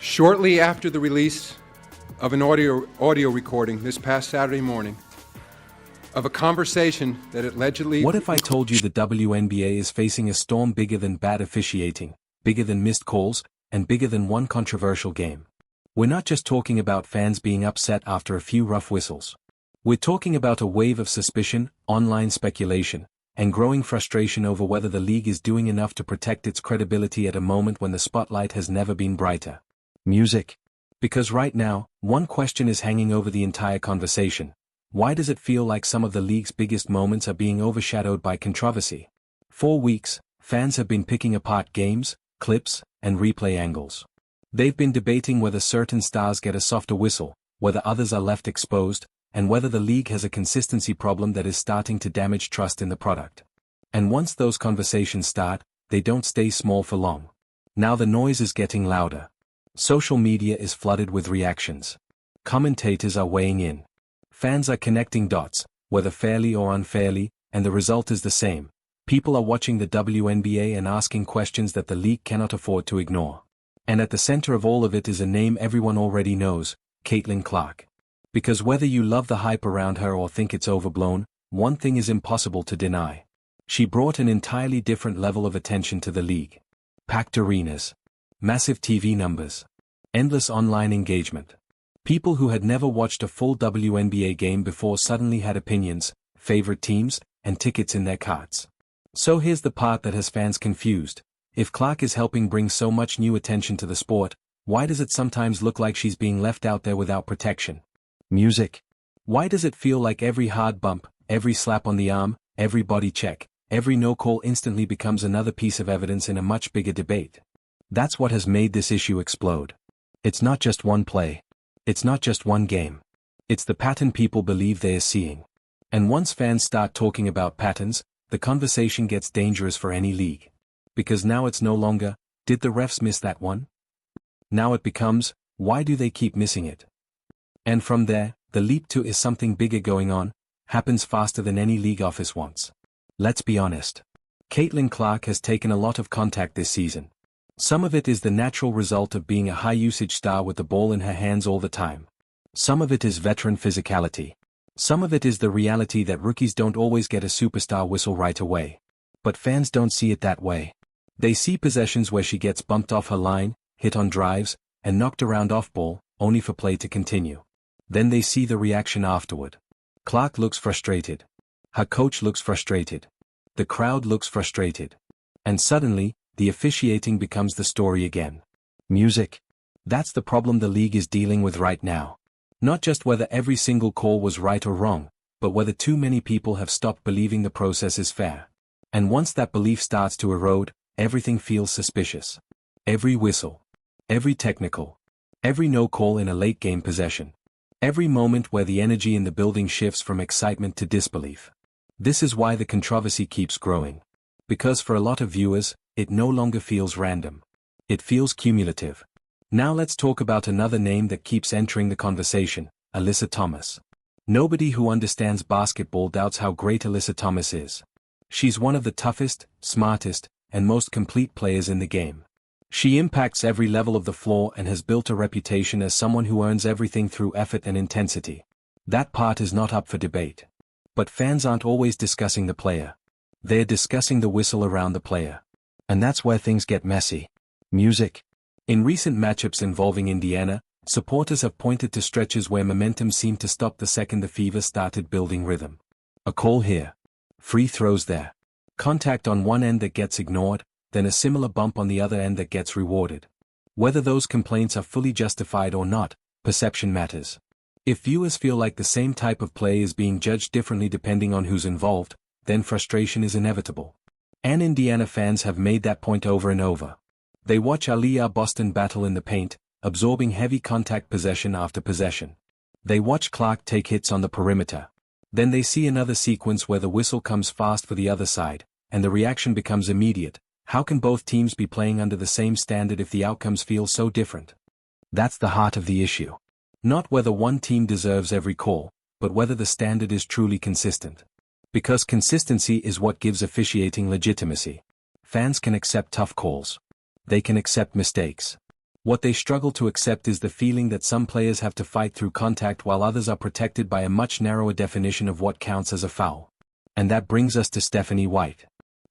Shortly after the release of an audio recording this past Saturday morning of a conversation that allegedly... What if I told you the WNBA is facing a storm bigger than bad officiating, bigger than missed calls, and bigger than one controversial game? We're not just talking about fans being upset after a few rough whistles. We're talking about a wave of suspicion, online speculation, and growing frustration over whether the league is doing enough to protect its credibility at a moment when the spotlight has never been brighter. Music. Because right now, one question is hanging over the entire conversation. Why does it feel like some of the league's biggest moments are being overshadowed by controversy? 4 weeks, fans have been picking apart games, clips, and replay angles. They've been debating whether certain stars get a softer whistle, whether others are left exposed, and whether the league has a consistency problem that is starting to damage trust in the product. And once those conversations start, they don't stay small for long. Now the noise is getting louder. Social media is flooded with reactions. Commentators are weighing in. Fans are connecting dots, whether fairly or unfairly, and the result is the same. People are watching the WNBA and asking questions that the league cannot afford to ignore. And at the center of all of it is a name everyone already knows, Caitlin Clark. Because whether you love the hype around her or think it's overblown, one thing is impossible to deny. She brought an entirely different level of attention to the league. Packed arenas. Massive TV numbers. Endless online engagement. People who had never watched a full WNBA game before suddenly had opinions, favorite teams, and tickets in their carts. So here's the part that has fans confused. If Clark is helping bring so much new attention to the sport, why does it sometimes look like she's being left out there without protection? Music. Why does it feel like every hard bump, every slap on the arm, every body check, every no call instantly becomes another piece of evidence in a much bigger debate? That's what has made this issue explode. It's not just one play. It's not just one game. It's the pattern people believe they are seeing. And once fans start talking about patterns, the conversation gets dangerous for any league. Because now it's no longer, did the refs miss that one? Now it becomes, why do they keep missing it? And from there, the leap to is something bigger going on, happens faster than any league office wants. Let's be honest. Caitlin Clark has taken a lot of contact this season. Some of it is the natural result of being a high-usage star with the ball in her hands all the time. Some of it is veteran physicality. Some of it is the reality that rookies don't always get a superstar whistle right away. But fans don't see it that way. They see possessions where she gets bumped off her line, hit on drives, and knocked around off-ball, only for play to continue. Then they see the reaction afterward. Clark looks frustrated. Her coach looks frustrated. The crowd looks frustrated. And suddenly, the officiating becomes the story again. Music. That's the problem the league is dealing with right now. Not just whether every single call was right or wrong, but whether too many people have stopped believing the process is fair. And once that belief starts to erode, everything feels suspicious. Every whistle. Every technical. Every no call in a late game possession. Every moment where the energy in the building shifts from excitement to disbelief. This is why the controversy keeps growing. Because for a lot of viewers, it no longer feels random. It feels cumulative. Now let's talk about another name that keeps entering the conversation, Alyssa Thomas. Nobody who understands basketball doubts how great Alyssa Thomas is. She's one of the toughest, smartest, and most complete players in the game. She impacts every level of the floor and has built a reputation as someone who earns everything through effort and intensity. That part is not up for debate. But fans aren't always discussing the player. They're discussing the whistle around the player. And that's where things get messy. Music. In recent matchups involving Indiana, supporters have pointed to stretches where momentum seemed to stop the second the Fever started building rhythm. A call here. Free throws there. Contact on one end that gets ignored, then a similar bump on the other end that gets rewarded. Whether those complaints are fully justified or not, perception matters. If viewers feel like the same type of play is being judged differently depending on who's involved, then frustration is inevitable. And Indiana fans have made that point over and over. They watch Aliyah Boston battle in the paint, absorbing heavy contact possession after possession. They watch Clark take hits on the perimeter. Then they see another sequence where the whistle comes fast for the other side, and the reaction becomes immediate. How can both teams be playing under the same standard if the outcomes feel so different? That's the heart of the issue. Not whether one team deserves every call, but whether the standard is truly consistent. Because consistency is what gives officiating legitimacy. Fans can accept tough calls. They can accept mistakes. What they struggle to accept is the feeling that some players have to fight through contact while others are protected by a much narrower definition of what counts as a foul. And that brings us to Stephanie White.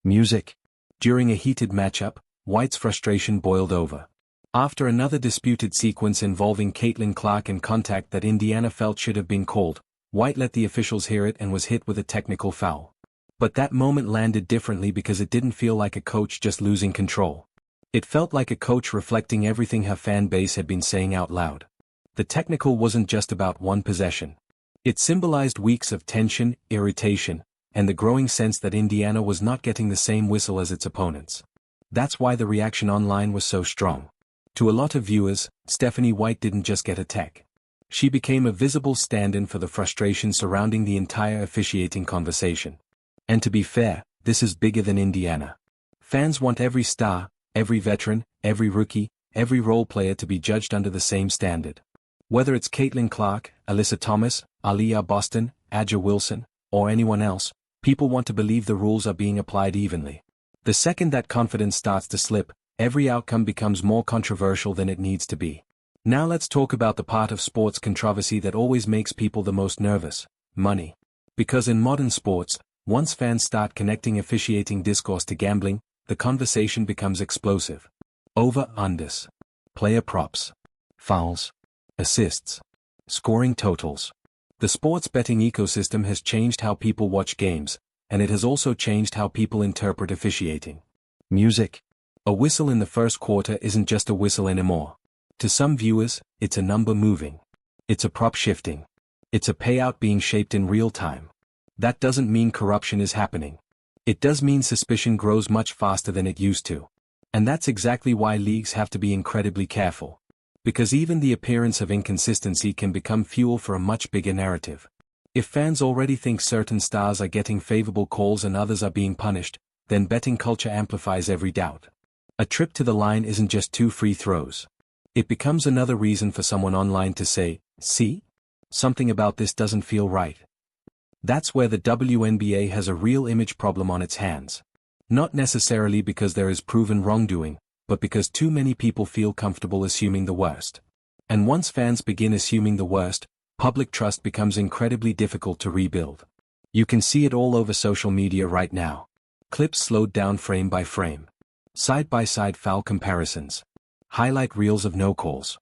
Music. During a heated matchup, White's frustration boiled over. After another disputed sequence involving Caitlin Clark and contact that Indiana felt should have been called, White let the officials hear it and was hit with a technical foul. But that moment landed differently because it didn't feel like a coach just losing control. It felt like a coach reflecting everything her fan base had been saying out loud. The technical wasn't just about one possession. It symbolized weeks of tension, irritation, and the growing sense that Indiana was not getting the same whistle as its opponents. That's why the reaction online was so strong. To a lot of viewers, Stephanie White didn't just get a tech. She became a visible stand-in for the frustration surrounding the entire officiating conversation. And to be fair, this is bigger than Indiana. Fans want every star, every veteran, every rookie, every role player to be judged under the same standard. Whether it's Caitlin Clark, Alyssa Thomas, Aaliyah Boston, Aja Wilson, or anyone else, people want to believe the rules are being applied evenly. The second that confidence starts to slip, every outcome becomes more controversial than it needs to be. Now let's talk about the part of sports controversy that always makes people the most nervous: money. Because in modern sports, once fans start connecting officiating discourse to gambling, the conversation becomes explosive. Over-unders, player props, fouls, assists, scoring totals. The sports betting ecosystem has changed how people watch games, and it has also changed how people interpret officiating. Music. A whistle in the first quarter isn't just a whistle anymore. To some viewers, it's a number moving. It's a prop shifting. It's a payout being shaped in real time. That doesn't mean corruption is happening. It does mean suspicion grows much faster than it used to. And that's exactly why leagues have to be incredibly careful. Because even the appearance of inconsistency can become fuel for a much bigger narrative. If fans already think certain stars are getting favorable calls and others are being punished, then betting culture amplifies every doubt. A trip to the line isn't just 2 free throws. It becomes another reason for someone online to say, "See? Something about this doesn't feel right." That's where the WNBA has a real image problem on its hands. Not necessarily because there is proven wrongdoing, but because too many people feel comfortable assuming the worst. And once fans begin assuming the worst, public trust becomes incredibly difficult to rebuild. You can see it all over social media right now. Clips slowed down frame by frame. Side-by-side foul comparisons. Highlight reels of no calls.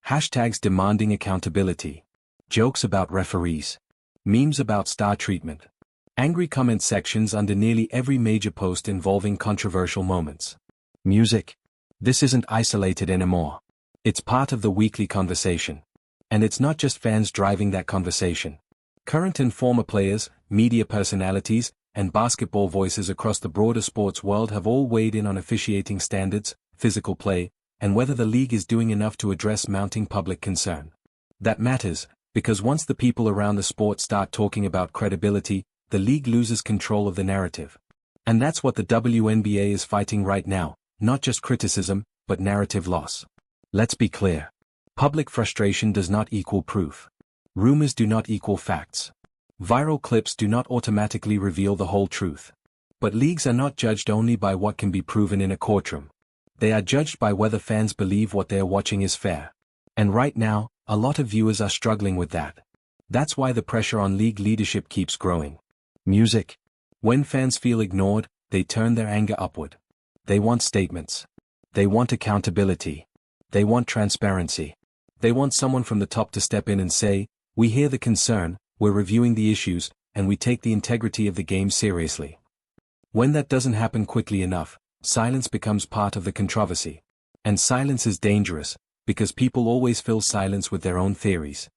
Hashtags demanding accountability. Jokes about referees. Memes about star treatment. Angry comment sections under nearly every major post involving controversial moments. Music. This isn't isolated anymore. It's part of the weekly conversation. And it's not just fans driving that conversation. Current and former players, media personalities, and basketball voices across the broader sports world have all weighed in on officiating standards, physical play, and whether the league is doing enough to address mounting public concern. That matters, because once the people around the sport start talking about credibility, the league loses control of the narrative. And that's what the WNBA is fighting right now, not just criticism, but narrative loss. Let's be clear. Public frustration does not equal proof. Rumors do not equal facts. Viral clips do not automatically reveal the whole truth. But leagues are not judged only by what can be proven in a courtroom. They are judged by whether fans believe what they are watching is fair. And right now, a lot of viewers are struggling with that. That's why the pressure on league leadership keeps growing. Music. When fans feel ignored, they turn their anger upward. They want statements. They want accountability. They want transparency. They want someone from the top to step in and say, "We hear the concern, we're reviewing the issues, and we take the integrity of the game seriously." When that doesn't happen quickly enough, silence becomes part of the controversy. And silence is dangerous, because people always fill silence with their own theories.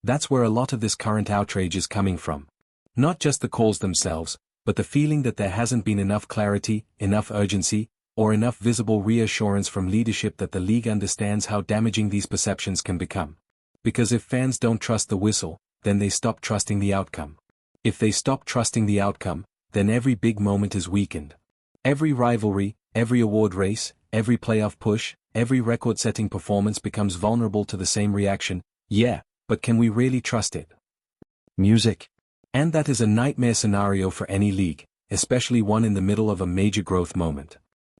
That's where a lot of this current outrage is coming from. Not just the calls themselves, but the feeling that there hasn't been enough clarity, enough urgency, or enough visible reassurance from leadership that the league understands how damaging these perceptions can become. Because if fans don't trust the whistle, then they stop trusting the outcome. If they stop trusting the outcome, then every big moment is weakened. Every rivalry, every award race, every playoff push, every record-setting performance becomes vulnerable to the same reaction: "Yeah, but can we really trust it?" Music. And that is a nightmare scenario for any league, especially one in the middle of a major growth moment.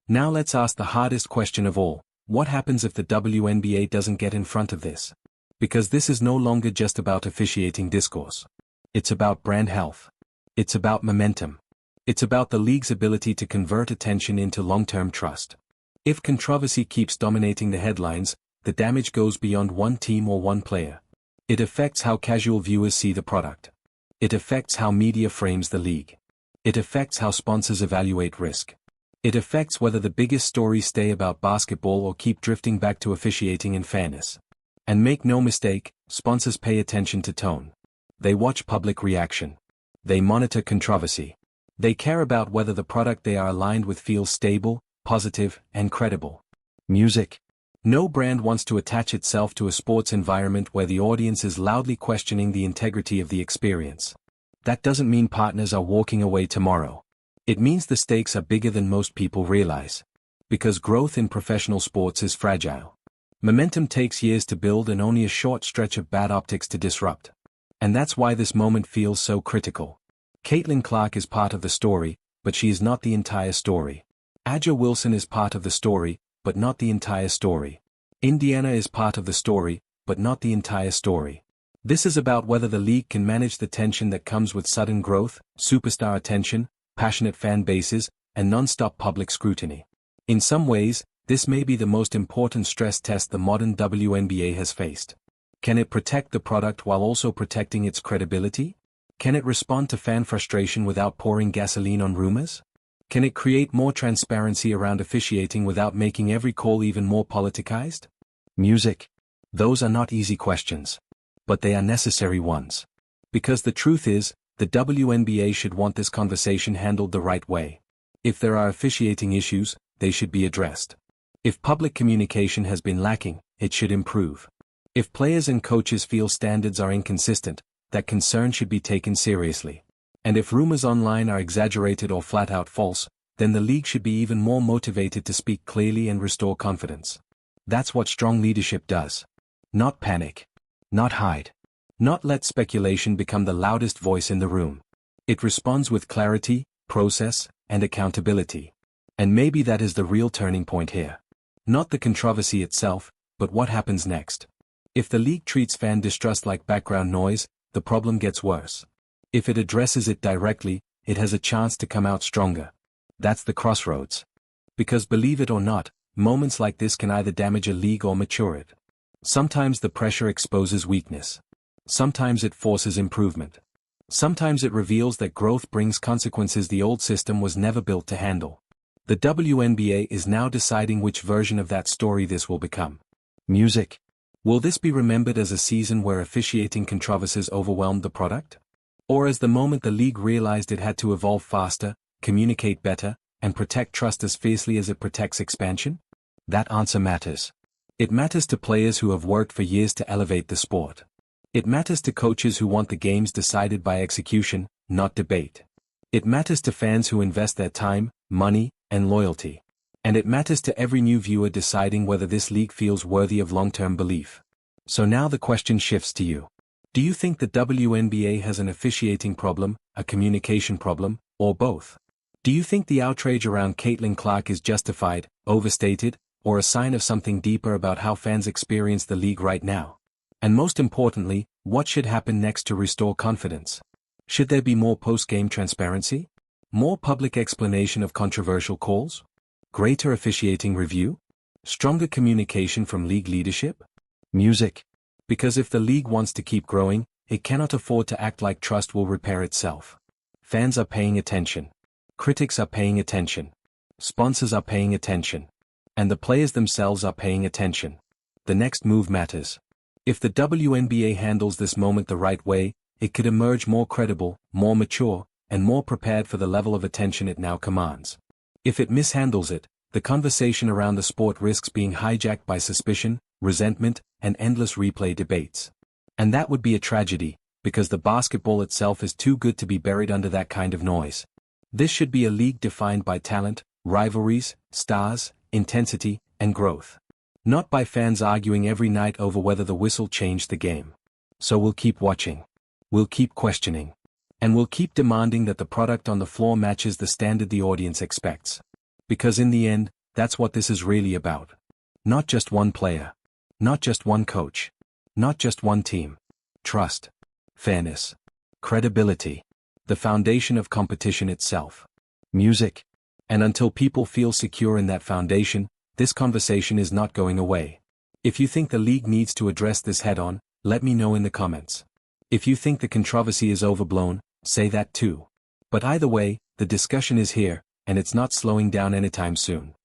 Now let's ask the hardest question of all: What happens if the WNBA doesn't get in front of this? Because this is no longer just about officiating discourse. It's about brand health. It's about momentum. It's about the league's ability to convert attention into long-term trust. If controversy keeps dominating the headlines, the damage goes beyond one team or one player. It affects how casual viewers see the product. It affects how media frames the league. It affects how sponsors evaluate risk. It affects whether the biggest stories stay about basketball or keep drifting back to officiating and fairness. And make no mistake, sponsors pay attention to tone. They watch public reaction. They monitor controversy. They care about whether the product they are aligned with feels stable, positive, and credible. Music. No brand wants to attach itself to a sports environment where the audience is loudly questioning the integrity of the experience. That doesn't mean partners are walking away tomorrow. It means the stakes are bigger than most people realize. Because growth in professional sports is fragile. Momentum takes years to build and only a short stretch of bad optics to disrupt. And that's why this moment feels so critical. Caitlin Clark is part of the story, but she is not the entire story. Aja Wilson is part of the story, but not the entire story. Indiana is part of the story, but not the entire story. This is about whether the league can manage the tension that comes with sudden growth, superstar attention, passionate fan bases, and non-stop public scrutiny. In some ways, this may be the most important stress test the modern WNBA has faced. Can it protect the product while also protecting its credibility? Can it respond to fan frustration without pouring gasoline on rumors? Can it create more transparency around officiating without making every call even more politicized? Music. Those are not easy questions. But they are necessary ones. Because the truth is, the WNBA should want this conversation handled the right way. If there are officiating issues, they should be addressed. If public communication has been lacking, it should improve. If players and coaches feel standards are inconsistent, that concern should be taken seriously. And if rumors online are exaggerated or flat out false, then the league should be even more motivated to speak clearly and restore confidence. That's what strong leadership does. Not panic. Not hide. Not let speculation become the loudest voice in the room. It responds with clarity, process, and accountability. And maybe that is the real turning point here. Not the controversy itself, but what happens next. If the league treats fan distrust like background noise, the problem gets worse. If it addresses it directly, it has a chance to come out stronger. That's the crossroads. Because believe it or not, moments like this can either damage a league or mature it. Sometimes the pressure exposes weakness. Sometimes it forces improvement. Sometimes it reveals that growth brings consequences the old system was never built to handle. The WNBA is now deciding which version of that story this will become. Music. Will this be remembered as a season where officiating controversies overwhelmed the product? Or as the moment the league realized it had to evolve faster, communicate better, and protect trust as fiercely as it protects expansion? That answer matters. It matters to players who have worked for years to elevate the sport. It matters to coaches who want the games decided by execution, not debate. It matters to fans who invest their time, money, and loyalty. And it matters to every new viewer deciding whether this league feels worthy of long-term belief. So now the question shifts to you. Do you think the WNBA has an officiating problem, a communication problem, or both? Do you think the outrage around Caitlin Clark is justified, overstated, or a sign of something deeper about how fans experience the league right now? And most importantly, what should happen next to restore confidence? Should there be more post-game transparency? More public explanation of controversial calls? Greater officiating review? Stronger communication from league leadership? Music. Because if the league wants to keep growing, it cannot afford to act like trust will repair itself. Fans are paying attention. Critics are paying attention. Sponsors are paying attention. And the players themselves are paying attention. The next move matters. If the WNBA handles this moment the right way, it could emerge more credible, more mature, and more prepared for the level of attention it now commands. If it mishandles it, the conversation around the sport risks being hijacked by suspicion, resentment, and endless replay debates. And that would be a tragedy, because the basketball itself is too good to be buried under that kind of noise. This should be a league defined by talent, rivalries, stars, intensity, and growth. Not by fans arguing every night over whether the whistle changed the game. So we'll keep watching. We'll keep questioning. And we'll keep demanding that the product on the floor matches the standard the audience expects. Because in the end, that's what this is really about. Not just one player. Not just one coach. Not just one team. Trust. Fairness. Credibility. The foundation of competition itself. Music. And until people feel secure in that foundation, this conversation is not going away. If you think the league needs to address this head-on, let me know in the comments. If you think the controversy is overblown, say that too. But either way, the discussion is here, and it's not slowing down anytime soon.